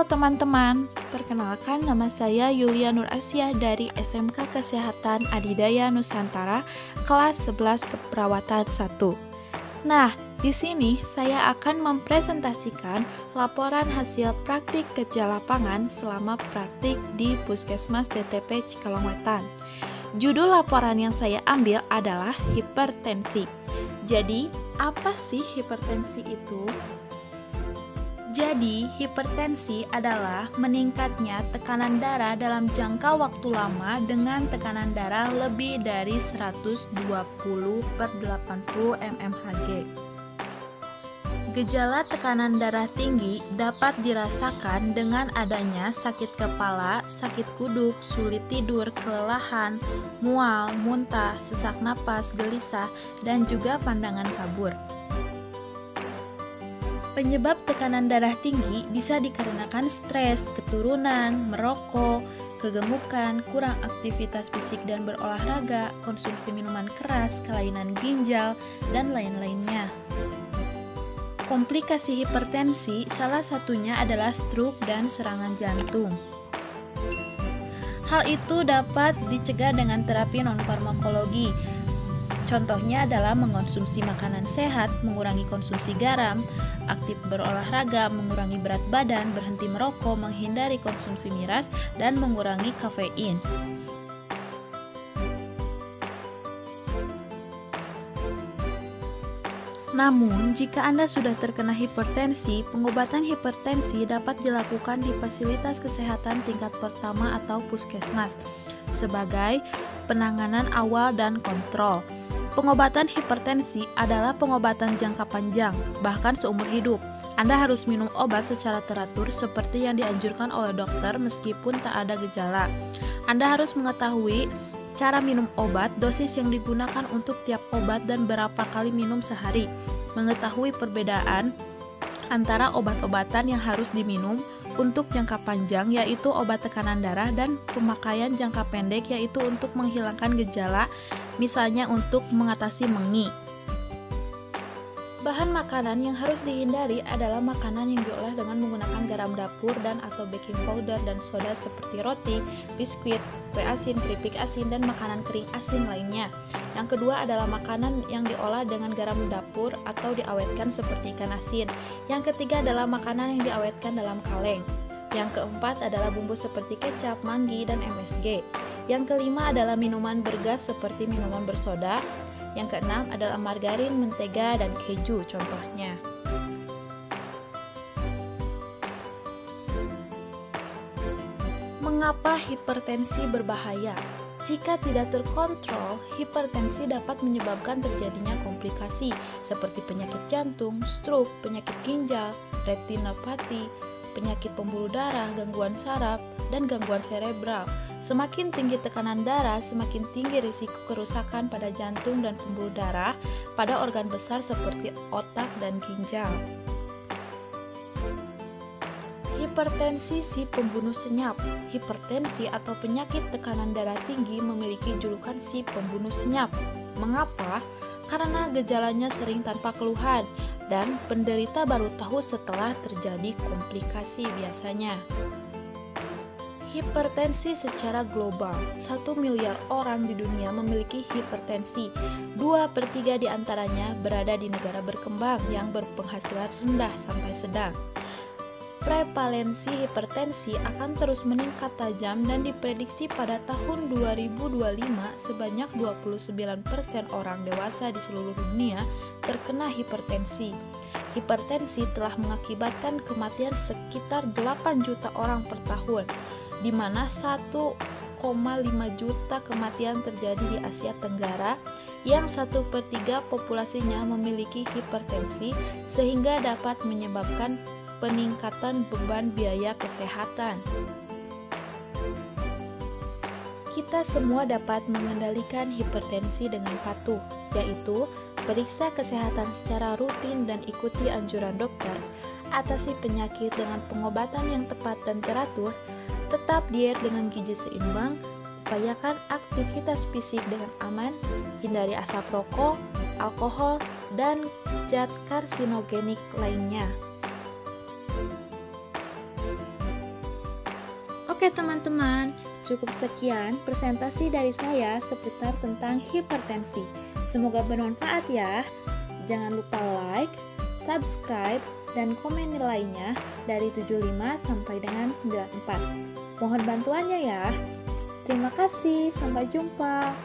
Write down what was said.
teman-teman, perkenalkan nama saya Yulia Nur Asia dari SMK Kesehatan Adidaya Nusantara kelas 11 Keperawatan 1. Nah, di sini saya akan mempresentasikan laporan hasil praktik kerja lapangan selama praktik di Puskesmas DTP Cikalongwetan. Judul laporan yang saya ambil adalah hipertensi. Jadi, apa sih hipertensi itu? Jadi, hipertensi adalah meningkatnya tekanan darah dalam jangka waktu lama dengan tekanan darah lebih dari 120/80 mmHg. Gejala tekanan darah tinggi dapat dirasakan dengan adanya sakit kepala, sakit kuduk, sulit tidur, kelelahan, mual, muntah, sesak napas, gelisah, dan juga pandangan kabur. Penyebab tekanan darah tinggi bisa dikarenakan stres, keturunan, merokok, kegemukan, kurang aktivitas fisik dan berolahraga, konsumsi minuman keras, kelainan ginjal, dan lain-lainnya. Komplikasi hipertensi salah satunya adalah stroke dan serangan jantung. Hal itu dapat dicegah dengan terapi non-farmakologi. Contohnya adalah mengonsumsi makanan sehat, mengurangi konsumsi garam, aktif berolahraga, mengurangi berat badan, berhenti merokok, menghindari konsumsi miras, dan mengurangi kafein. Namun, jika Anda sudah terkena hipertensi, pengobatan hipertensi dapat dilakukan di fasilitas kesehatan tingkat pertama atau puskesmas sebagai penanganan awal dan kontrol. Pengobatan hipertensi adalah pengobatan jangka panjang, bahkan seumur hidup. Anda harus minum obat secara teratur seperti yang dianjurkan oleh dokter meskipun tak ada gejala. Anda harus mengetahui cara minum obat, dosis yang digunakan untuk tiap obat, dan berapa kali minum sehari. Mengetahui perbedaan antara obat-obatan yang harus diminum untuk jangka panjang, yaitu obat tekanan darah, dan pemakaian jangka pendek, yaitu untuk menghilangkan gejala, misalnya untuk mengatasi mengi. Bahan makanan yang harus dihindari adalah makanan yang diolah dengan menggunakan garam dapur dan atau baking powder dan soda seperti roti, biskuit, kue asin, keripik asin, dan makanan kering asin lainnya. Yang kedua adalah makanan yang diolah dengan garam dapur atau diawetkan seperti ikan asin. Yang ketiga adalah makanan yang diawetkan dalam kaleng. Yang keempat adalah bumbu seperti kecap, manggi, dan MSG. Yang kelima adalah minuman bergas seperti minuman bersoda. Yang keenam adalah margarin, mentega, dan keju contohnya. Mengapa hipertensi berbahaya? Jika tidak terkontrol, hipertensi dapat menyebabkan terjadinya komplikasi seperti penyakit jantung, stroke, penyakit ginjal, retinopati, penyakit pembuluh darah, gangguan saraf, dan gangguan serebral. Semakin tinggi tekanan darah, semakin tinggi risiko kerusakan pada jantung dan pembuluh darah pada organ besar seperti otak dan ginjal. Hipertensi si pembunuh senyap. Hipertensi atau penyakit tekanan darah tinggi memiliki julukan si pembunuh senyap. Mengapa? Karena gejalanya sering tanpa keluhan dan penderita baru tahu setelah terjadi komplikasi biasanya. Hipertensi secara global, 1 miliar orang di dunia memiliki hipertensi. 2/3 di antaranya berada di negara berkembang yang berpenghasilan rendah sampai sedang. Prevalensi hipertensi akan terus meningkat tajam dan diprediksi pada tahun 2025 sebanyak 29% orang dewasa di seluruh dunia terkena hipertensi. Hipertensi telah mengakibatkan kematian sekitar 8 juta orang per tahun, di mana 1,5 juta kematian terjadi di Asia Tenggara yang 1/3 populasinya memiliki hipertensi sehingga dapat menyebabkan peningkatan beban biaya kesehatan. Kita semua dapat mengendalikan hipertensi dengan patuh, yaitu periksa kesehatan secara rutin dan ikuti anjuran dokter, atasi penyakit dengan pengobatan yang tepat dan teratur, tetap diet dengan gizi seimbang, upayakan aktivitas fisik dengan aman, hindari asap rokok, alkohol, dan zat karsinogenik lainnya. Oke teman-teman, cukup sekian presentasi dari saya seputar tentang hipertensi. Semoga bermanfaat ya. Jangan lupa like, subscribe, dan komen nilainya dari 75 sampai dengan 94. Mohon bantuannya ya. Terima kasih, sampai jumpa.